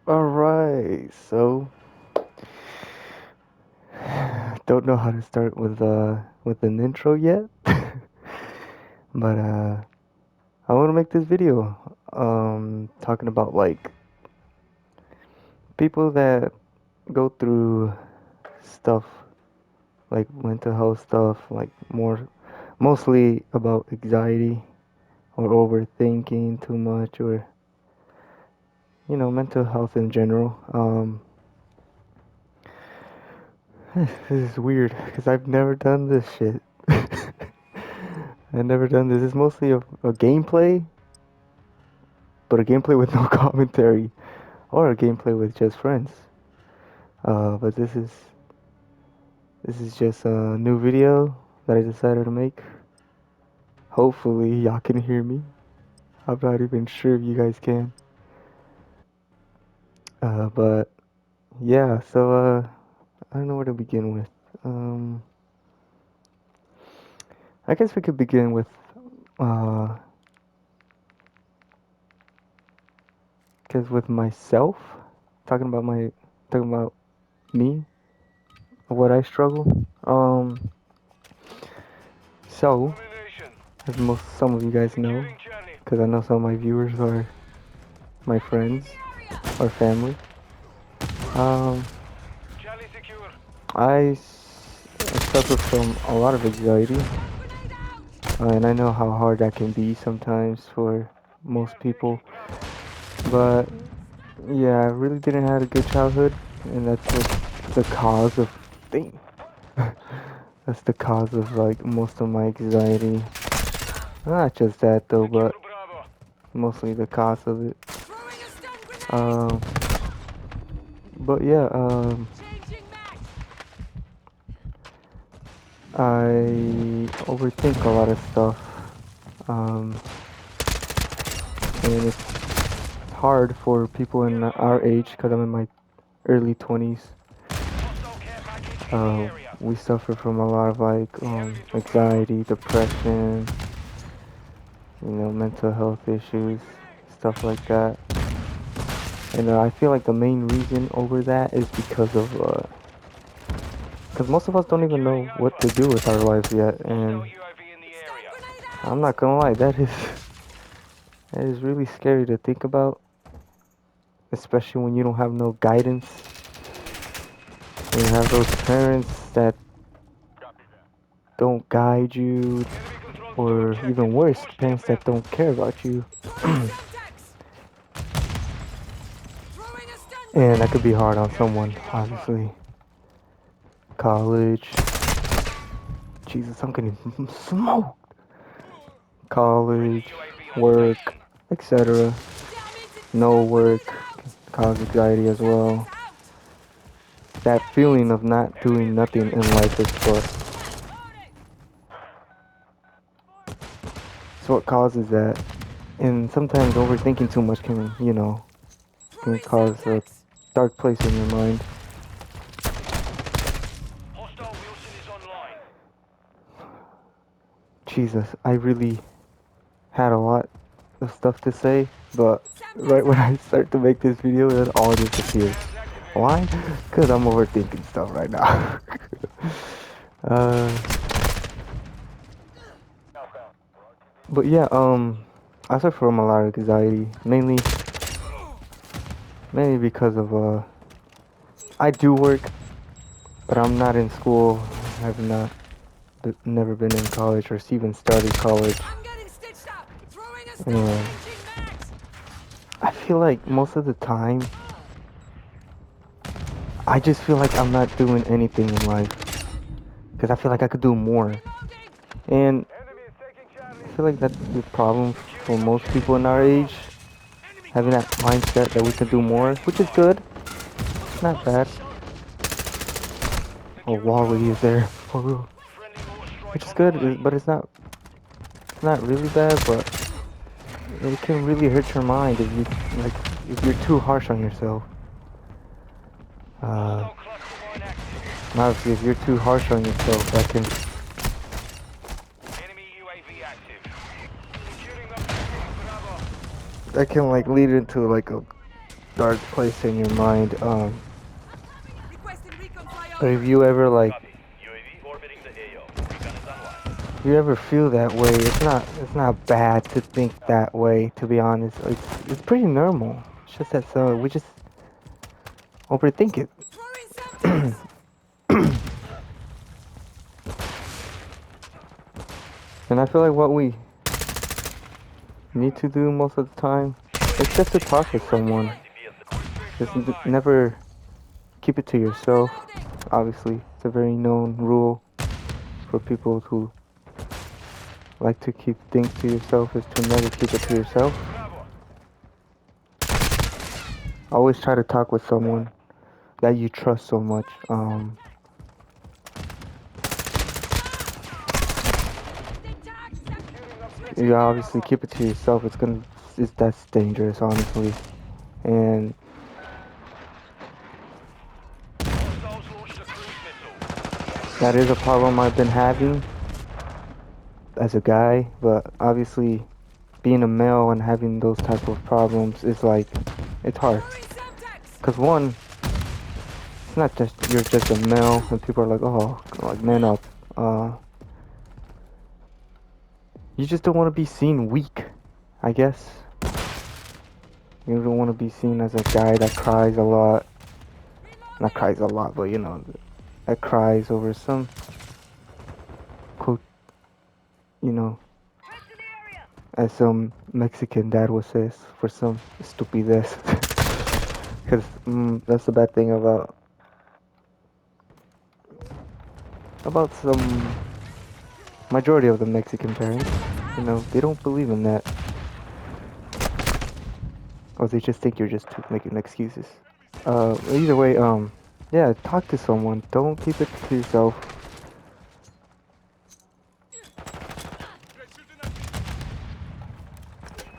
Alright, so don't know how to start with an intro yet. But I wanna make this video talking about like people that go through stuff like mental health stuff, like mostly about anxiety or overthinking too much or mental health in general. This is weird because I've never done this shit. I've never done this. It's mostly a gameplay, but a gameplay with no commentary, or a gameplay with just friends. But this is just a new video that I decided to make. Hopefully y'all can hear me. I'm not even sure if you guys can. But yeah, so I don't know where to begin with. Um, I guess we could begin with uh, cause with myself, talking about me, what I struggle. So as some of you guys know, because I know some of my viewers are my friends or family. Um, I suffer from a lot of anxiety, and I know how hard that can be sometimes for most people. But yeah, I really didn't have a good childhood, and that's what the cause of thing. That's the cause of like most of my anxiety. Not just that though, but mostly the cause of it. Um, but yeah, I overthink a lot of stuff. Um, and it's hard for people in our age because I'm in my early 20s. We suffer from a lot of like anxiety, depression, mental health issues, stuff like that. And I feel like the main reason over that is because most of us don't even know what to do with our lives yet. And I'm not gonna lie, that is really scary to think about, especially when you don't have no guidance. And you have those parents that don't guide you, or even worse, parents that don't care about you. And that could be hard on someone, obviously. College. Jesus, I'm getting smoked. College, work, etc. No work, cause anxiety as well. That feeling of not doing nothing in life is what causes that. And sometimes overthinking too much can cause a dark place in your mind. Jesus, I really had a lot of stuff to say, but right when I start to make this video, it all disappears. Why? Because I'm overthinking stuff right now. uh, but yeah, I suffer from a lot of anxiety, mainly because of I do work, but I'm not in school. I've never been in college or even started college. Anyway, I feel like most of the time, I just feel like I'm not doing anything in life because I feel like I could do more. And I feel like that's the problem for most people in our age, having that mindset that we can do more, which is good. It's not bad. Oh, Wally is there for real, which is good, but it's not really bad, but it can really hurt your mind like if you're too harsh on yourself. Uh, Obviously, if you're too harsh on yourself, that can like lead into like dark place in your mind. But if you ever like, if you ever feel that way, it's not bad to think that way. To be honest, it's pretty normal. It's just that we just overthink it. And I feel like what we need to do most of the time is just to talk with someone. Just never keep it to yourself. Obviously, it's a very known rule for people who like to keep things to yourself is to never keep it to yourself. Always try to talk with someone that you trust so much. You obviously keep it to yourself. That's dangerous, honestly. And that is a problem I've been having as a guy, but obviously being a male and having those type of problems is like, it's hard. Cause one, it's not just you're just a male and people are like, oh, like man up. You just don't want to be seen weak, I guess. You don't want to be seen as a guy that cries a lot. Not cries a lot, but you know, that cries over some quote, you know, as some Mexican dad would say, for some stupidez. Because that's the bad thing about some majority of the Mexican parents. You know, they don't believe in that, or they just think you're just making excuses. Either way, yeah, talk to someone. Don't keep it to yourself.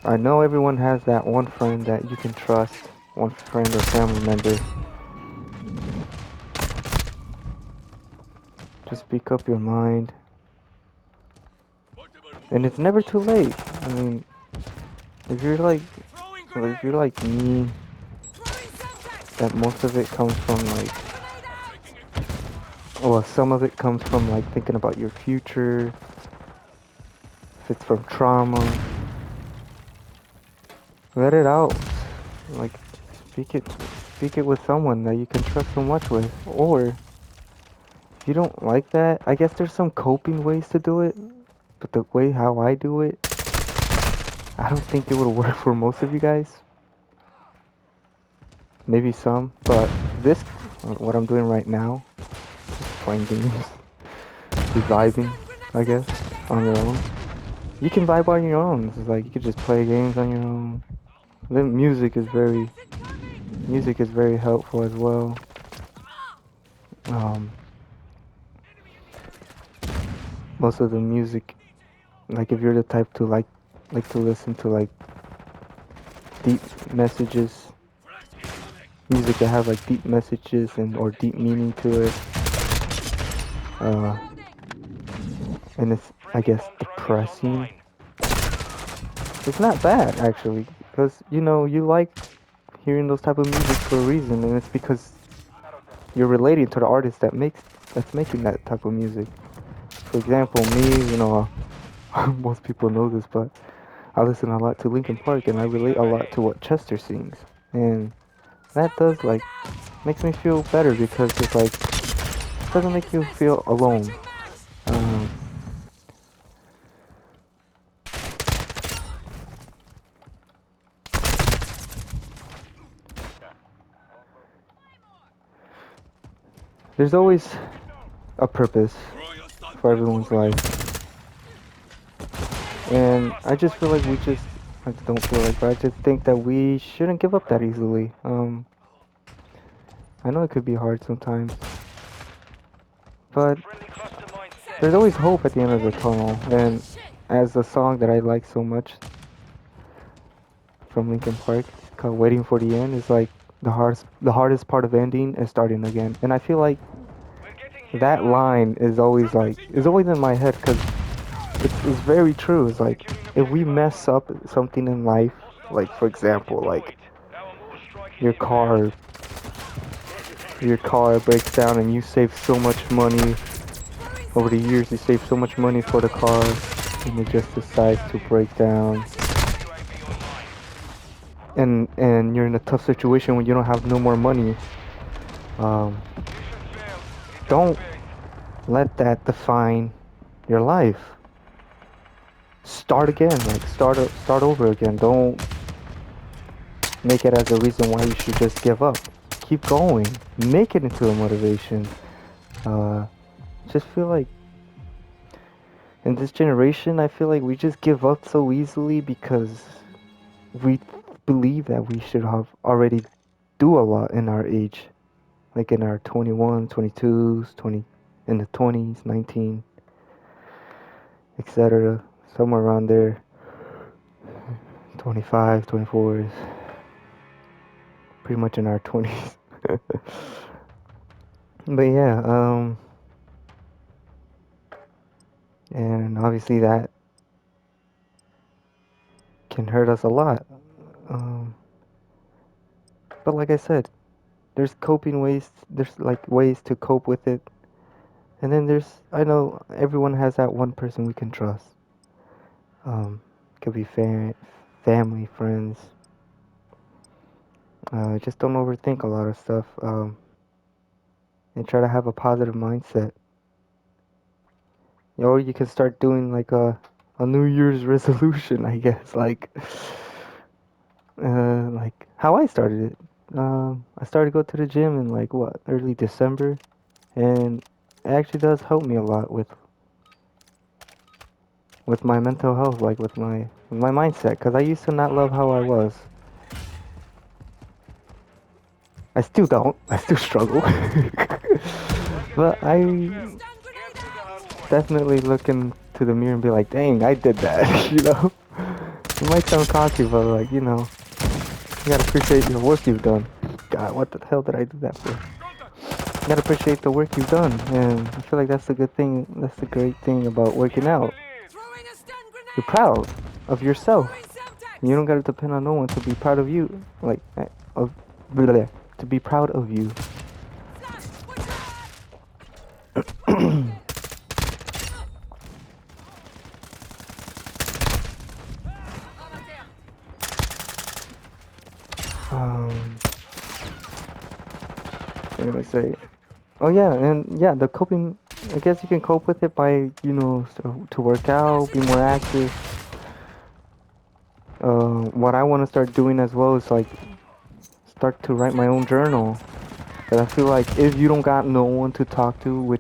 I know everyone has that one friend that you can trust, one friend or family member. Just speak up your mind. And it's never too late. I mean, if you're like me, that most of it comes from like, well, some of it comes from like thinking about your future. If it's from trauma, let it out. Like, speak it with someone that you can trust so much with. Or if you don't like that, I guess there's some coping ways to do it. But the way how I do it, I don't think it would work for most of you guys. Maybe some, but this, what I'm doing right now, just playing games, vibing, I guess, on your own. You can vibe on your own. It's like you can just play games on your own. Then music is very helpful as well. Um, Most of the music, like if you're the type to like to listen to like deep messages, music that have like deep messages and or deep meaning to it, and it's, I guess, depressing. It's not bad actually, because you know you like hearing those type of music for a reason, and it's because you're relating to the artist that's making that type of music. For example, me, you know, most people know this, but I listen a lot to Linkin Park, and I relate a lot to what Chester sings, and that does like makes me feel better because it's like it doesn't make you feel alone. Um, there's always a purpose for everyone's life, and I just feel like I don't feel like, but I just think that we shouldn't give up that easily. I know it could be hard sometimes, but there's always hope at the end of the tunnel. And as a song that I like so much from Linkin Park, called "Waiting for the End," is like the hardest part of ending is starting again. And I feel like that line is always in my head because it's very true. It's like if we mess up something in life, like for example, like your car breaks down and you save so much money over the years. You save so much money for the car, and it just decides to break down. And you're in a tough situation when you don't have no more money. Um, don't let that define your life. Start again, like start over again. Don't make it as a reason why you should just give up. Keep going. Make it into a motivation. Just feel like in this generation, I feel like we just give up so easily because we believe that we should have already do a lot in our age, like in our 21, 22s, 20, in the 20s, 19, etc. Somewhere around there, 25, 24s, pretty much in our 20s. But yeah, and obviously that can hurt us a lot. Um, but like I said, there's coping ways. There's like ways to cope with it. And then I know everyone has that one person we can trust. Could be family, friends. Just don't overthink a lot of stuff. And try to have a positive mindset. Or you can start doing like a New Year's resolution, I guess. Like how I started it. I started to go to the gym in like what, early December, and it actually does help me a lot with my mental health, like with my mindset, because I used to not love how I was. I still don't. I still struggle. But I definitely look into the mirror and be like, dang, I did that, you know? It might sound cocky, but like, you know, you gotta appreciate the work you've done. God, what the hell did I do that for? You gotta appreciate the work you've done, and I feel like that's the good thing, that's the great thing about working out. You're proud of yourself. You don't gotta depend on no one to be proud of you, like, of, to be proud of you. What did I say? Oh yeah, and yeah, the coping. I guess you can cope with it by, you know, to work out, be more active. What I want to start doing as well is like start to write my own journal. Cause I feel like if you don't got no one to talk to,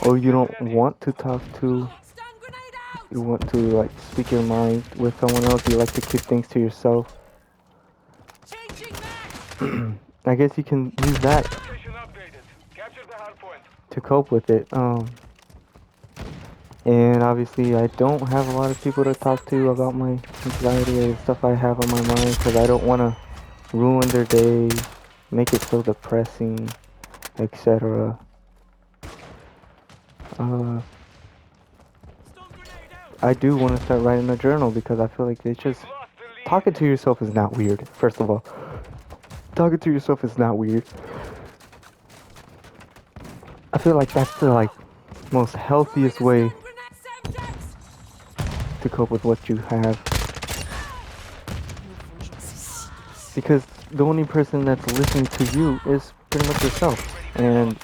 or you don't want to talk to, you want to like speak your mind with someone else, you like to keep things to yourself. I guess you can use that to cope with it. And obviously I don't have a lot of people to talk to about my anxiety or stuff I have on my mind, because I don't want to ruin their day, make it so depressing, etc. I do want to start writing a journal because I feel like it's just talking to yourself is not weird. First of all, talking to yourself is not weird. I feel like that's the like most healthiest way to cope with what you have, because the only person that's listening to you is pretty much yourself, and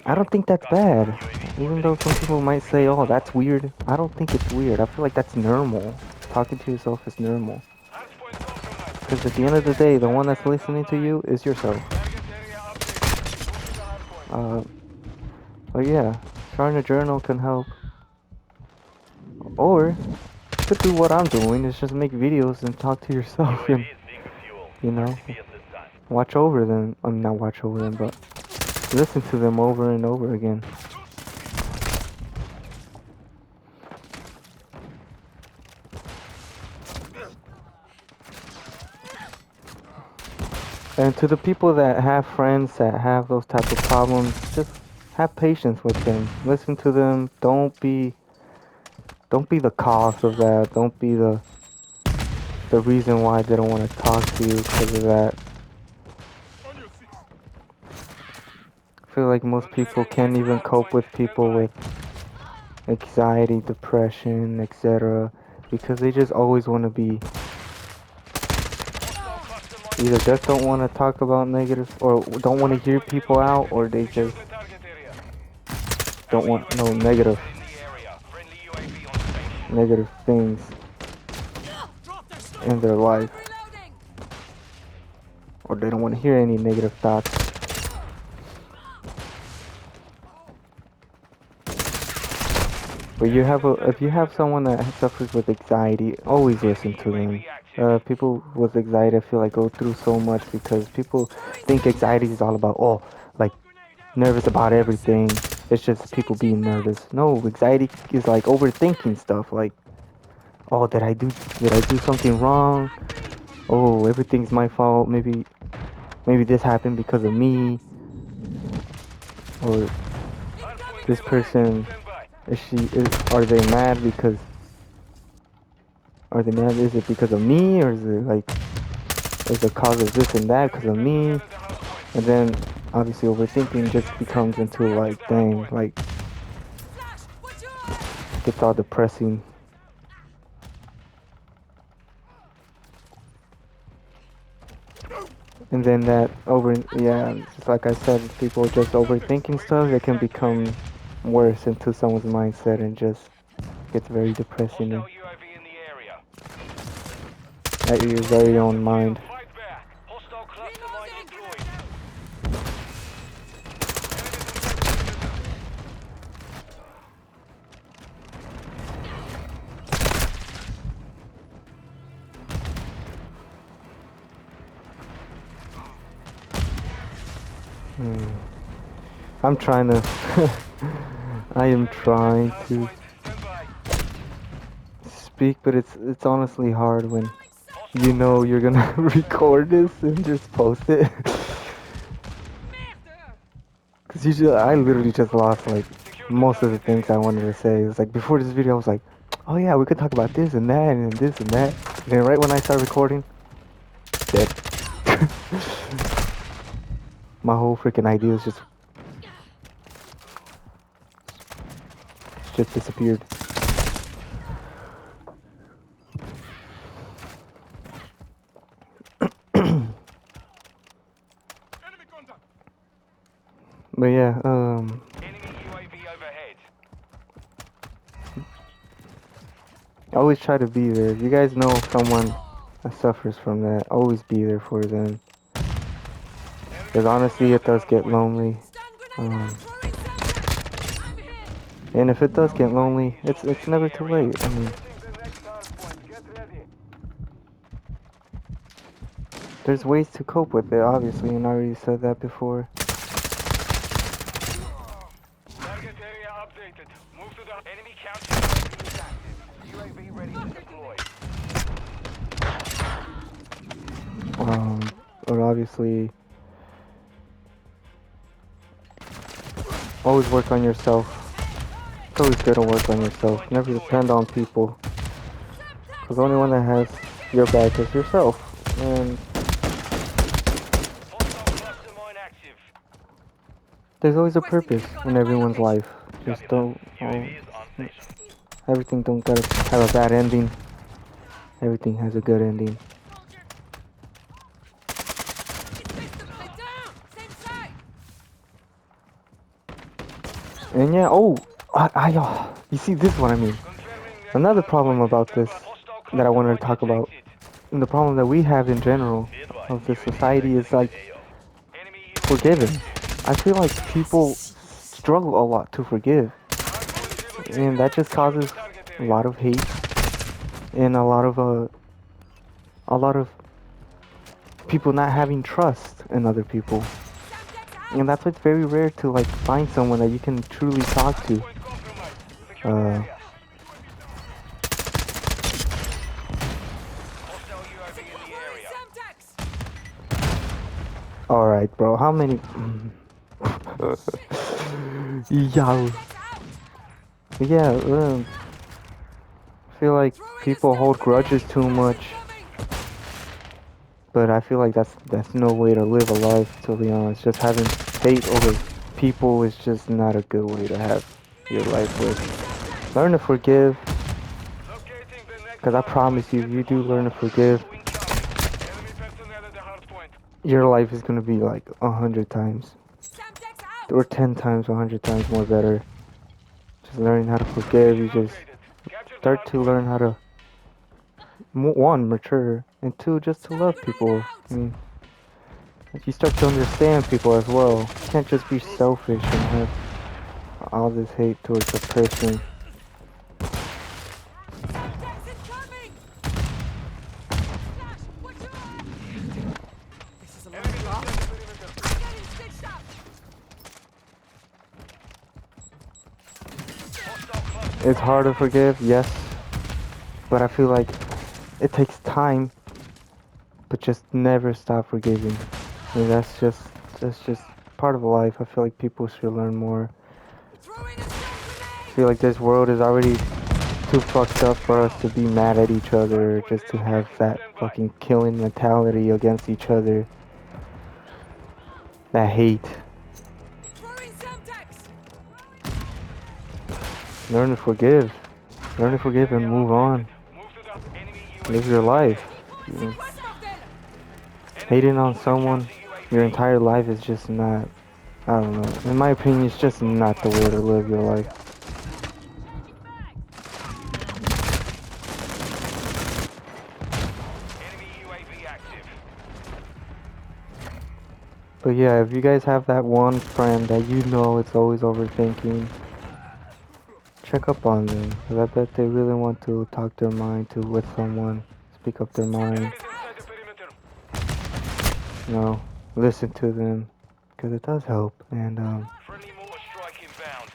I don't think that's bad. Even though some people might say, oh, that's weird, I don't think it's weird. I feel like that's normal. Talking to yourself is normal, because at the end of the day, the one that's listening to you is yourself. But yeah, starting a journal can help. Or you could do what I'm doing, is just make videos and talk to yourself and, you know, watch over them. I mean, not watch over them, but listen to them over and over again. And to the people that have friends that have those type of problems, just have patience with them. Listen to them. Don't be the cause of that. Don't be the the reason why they don't want to talk to you because of that. I feel like most people can't even cope with people with anxiety, depression, etc. because they just always want to be either just don't want to talk about negative or don't want to hear people out, or they just don't want no negative things in their life, or they don't want to hear any negative thoughts. But if you have someone that suffers with anxiety, always listen to them. People with anxiety, I feel like, go through so much because people think anxiety is all about, oh, like nervous about everything. It's just people being nervous. No, anxiety is like overthinking stuff. Like, oh, did I do something wrong? Oh, everything's my fault. Maybe this happened because of me, or this person are they mad because are they mad? Is it because of me, or is it like is the cause of this and that because of me? And then obviously overthinking just becomes into like, dang, like gets all depressing. And then just like I said, people just overthinking stuff, it can become worse into someone's mindset and just gets very depressing and at your very own mind. I'm trying to I am trying to speak, but it's honestly hard when you know you're gonna record this and just post it. Cause usually I literally just lost like most of the things I wanted to say. It's like before this video I was like, oh yeah, we could talk about this and that and this and that. And then right when I start recording, dead. My whole freaking ideas just disappeared. But yeah, I always try to be there. If you guys know someone that suffers from that, always be there for them. Because honestly, it does get lonely. And if it does get lonely, it's never too late. I mean, there's ways to cope with it, obviously, and I already said that before. Target area updated. Move to the enemy counter. UAV ready to deploy. But obviously, always work on yourself. It's always good to work on yourself. Never depend on people. Because the only one that has your back is yourself. And there's always a purpose in everyone's life. Just don't. Everything don't gotta have a bad ending. Everything has a good ending. And yeah, you see, this is what I mean. Another problem about this that I wanted to talk about, and the problem that we have in general of this society is like forgiving. I feel like people struggle a lot to forgive, and that just causes a lot of hate and a lot of people not having trust in other people. And that's why it's very rare to like find someone that you can truly talk to. Alright, bro, how many... Yeah. Yeah, I feel like people hold grudges too much. But I feel like that's no way to live a life, to be honest. Just having hate over people is just not a good way to have your life with. Learn to forgive, Locating the next because I hard point. promise you, if Get you the do learn to hostile forgive, UAV incoming. Enemy personnel at the hard point. your life is gonna be like 100 times, Semtex or out! 10 times, 100 times more better. Just learning how to forgive, you Mission just upgraded. Capture the start hard to point. learn how to, one, mature, and two, just to Stun love grenade people. I out! mean, if you start to understand people as well, you can't just be selfish and have all this hate towards a person. Semtex incoming! Flash, watch your eye! This is a long Enemy drop. inside the perimeter. I'm getting stitched up! Hostile cluster It's hard to strike inbound. forgive, yes, but I feel like it takes time, but just never stop forgiving. I mean, that's just part of life. I feel like people should learn more. Throwing a stun I grenade! feel like this world is already too fucked up for us to be mad at each Hard other, point just to have relocating. that Stand by. fucking killing mentality against each other, that hate. Throwing Semtex! Learn to forgive. Learn to Target forgive and area move updated. on. Move to the enemy Live UAV your life. overhead. Point You- sequence mortel! Enemy Hating on deployed a someone counter your UAV. entire life is just not, I don't know. In my opinion, it's just not the way to live your life. Enemy UAV active. But yeah, if you guys have that one friend that you know it's always overthinking, check up on them. 'Cause I bet they really want to talk their mind to with someone, speak up their mind, Enemies inside the perimeter. you know, listen to them. Because it does help. And Friendly mortar strike inbound.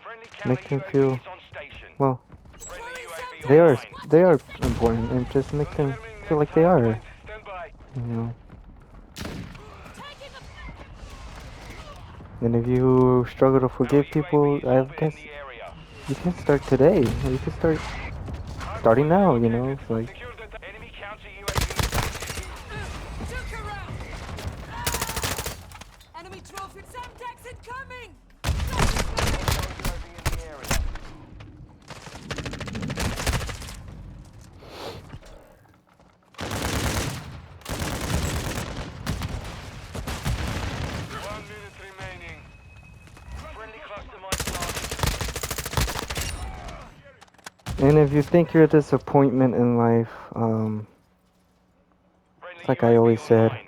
Friendly counter make them UAV feel, is on station. well, Friendly UAV they are, online. they are important. And just make them Confirming feel next like they hard are, point. Stand by. you know. Taking the... And if you struggle to Our forgive people, UAV is I orbiting guess the area. you can start today. You can start Hard starting point now, you know. relocated. It's like, Secure the enemy counter UAV is active. Took her out! Enemy trophy! Semtex incoming! Hostile UAV in the area. One minute remaining. Friendly cluster mine planted. and if you think you're a disappointment in life, Friendly it's like I always UAV said, online.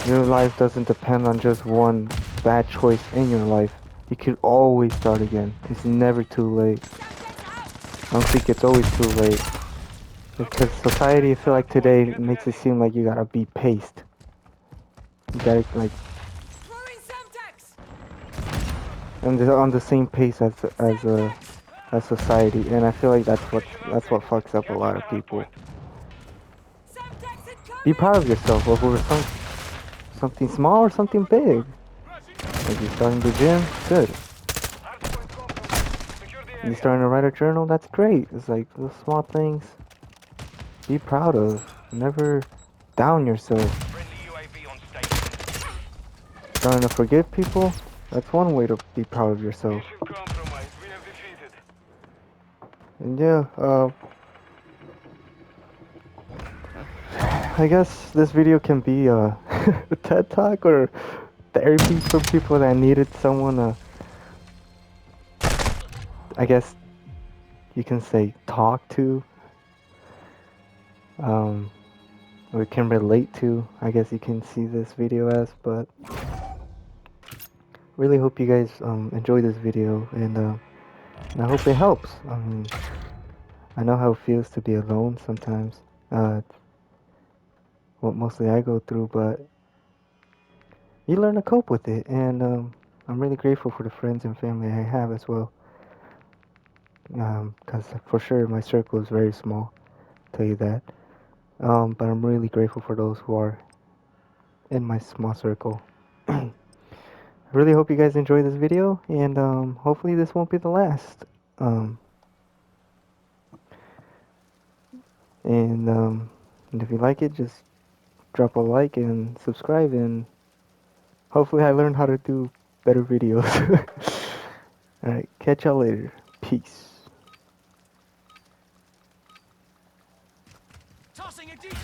your life doesn't depend on just one bad choice in your life. You can always start again. It's never too late. I don't think it's always too late. Because society, I feel like today makes it seem like you gotta be paced. You gotta like Throwing Semtex! on the same pace Semtex! as society, and I feel like that's what fucks up a Capture lot the of hard people. point. Semtex Be incoming! proud of yourself over something small or something big. Like you're starting the gym, good. Hard point compromised. Secure the You're area. starting to write a journal, that's great. It's like those small things. Be proud of. Never down yourself. Friendly UAV on station. Starting to forgive people, that's one way to be proud of yourself. Mission compromised. We have defeated. And yeah, I guess this video can be a TED Talk or therapy for people that needed someone to, I guess you can say, talk to, or can relate to. I guess you can see this video as, but really hope you guys enjoy this video, and I hope it helps. I know how it feels to be alone sometimes. What mostly I go through, but you learn to cope with it, and I'm really grateful for the friends and family I have as well. Because for sure my circle is very small, tell you that. But I'm really grateful for those who are in my small circle. I really hope you guys enjoy this video, and hopefully this won't be the last. Um, and And if you like it, just drop a like and subscribe, and hopefully I learn how to do better videos. Alright, catch y'all later. Peace. Tossing a decoy!